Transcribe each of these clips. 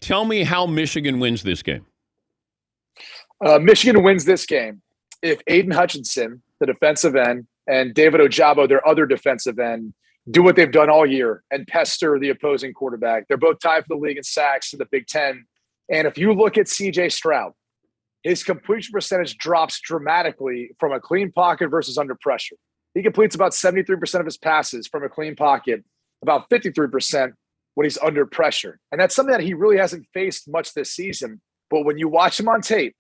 Tell me how Michigan wins this game. Michigan wins this game if Aiden Hutchinson, the defensive end, and David Ojabo, their other defensive end, do what they've done all year and pester the opposing quarterback. They're both tied for the league in sacks in the Big Ten. And if you look at C.J. Stroud, his completion percentage drops dramatically from a clean pocket versus under pressure. He completes about 73% of his passes from a clean pocket, about 53% when he's under pressure. And that's something that he really hasn't faced much this season. But when you watch him on tape,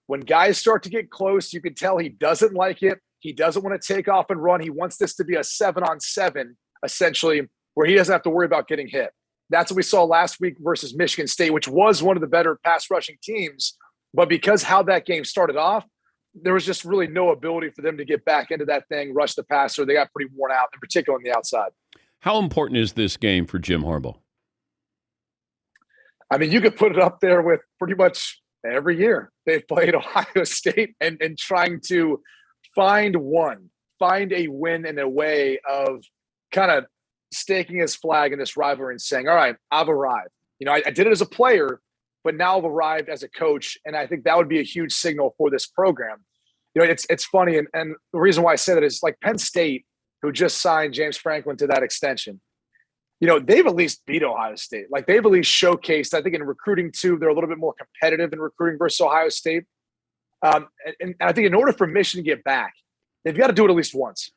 when guys start to get close, you can tell he doesn't like it. He doesn't want to take off and run. He wants this to be a 7-on-7, essentially, where he doesn't have to worry about getting hit. That's what we saw last week versus Michigan State, which was one of the better pass rushing teams. But because how that game started off, there was just really no ability for them to get back into that thing, rush the passer. They got pretty worn out, in particular on the outside. How important is this game for Jim Harbaugh? I mean, you could put it up there with pretty much every year they've played Ohio State and trying to find a win in a way of kind of staking his flag in this rivalry and saying, all right, I've arrived. I did it as a player, but now I've arrived as a coach. And I think that would be a huge signal for this program. It's funny. And the reason why I say that is like Penn State, who just signed James Franklin to that extension. They've at least beat Ohio State. Like they've at least showcased, I think in recruiting too, they're a little bit more competitive in recruiting versus Ohio State. And I think in order for Michigan to get back, they've got to do it at least once.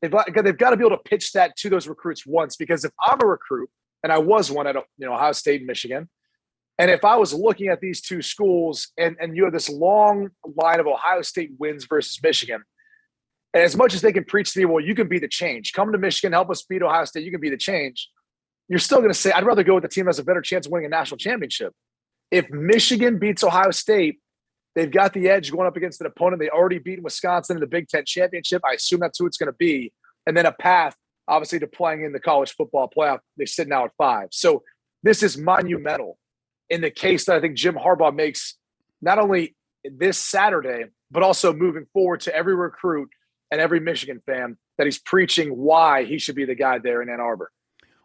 They've got to be able to pitch that to those recruits once, because if I'm a recruit, and I was one at Ohio State and Michigan, and if I was looking at these two schools and you have this long line of Ohio State wins versus Michigan, and as much as they can preach to me, well, you can be the change. Come to Michigan, help us beat Ohio State, you can be the change. You're still going to say, I'd rather go with the team that has a better chance of winning a national championship. If Michigan beats Ohio State, they've got the edge going up against an opponent. They already beat Wisconsin in the Big Ten championship. I assume that's who it's going to be. And then a path, obviously, to playing in the college football playoff. They sit now at 5. So this is monumental in the case that I think Jim Harbaugh makes not only this Saturday, but also moving forward to every recruit and every Michigan fan that he's preaching why he should be the guy there in Ann Arbor.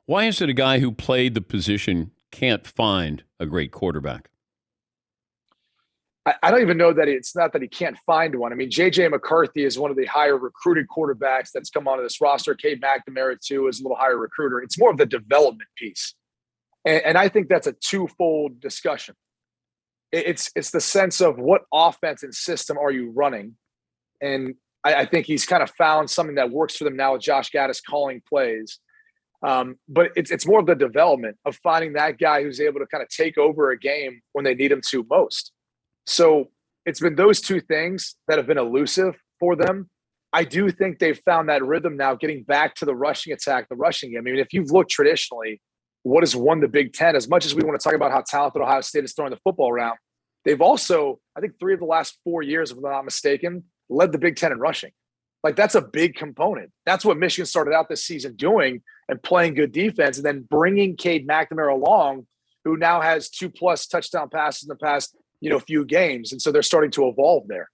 Why is it a guy who played the position can't find a great quarterback? I don't even know that it's not that he can't find one. I mean, J.J. McCarthy is one of the higher recruited quarterbacks that's come onto this roster. Cade McNamara, too, is a little higher recruiter. It's more of the development piece. And I think that's a twofold discussion. It's the sense of what offense and system are you running? And I think he's kind of found something that works for them now with Josh Gaddis calling plays. But it's more of the development of finding that guy who's able to kind of take over a game when they need him to most. So it's been those two things that have been elusive for them. I do think they've found that rhythm now, getting back to the rushing attack, the rushing game. I mean, if you've looked traditionally, what has won the Big Ten, as much as we want to talk about how talented Ohio State is throwing the football around, they've also, I think 3 of the last 4 years, if I'm not mistaken, led the Big Ten in rushing. Like, that's a big component. That's what Michigan started out this season doing, and playing good defense, and then bringing Cade McNamara along, who now has 2+ touchdown passes in the past, few games. And so they're starting to evolve there.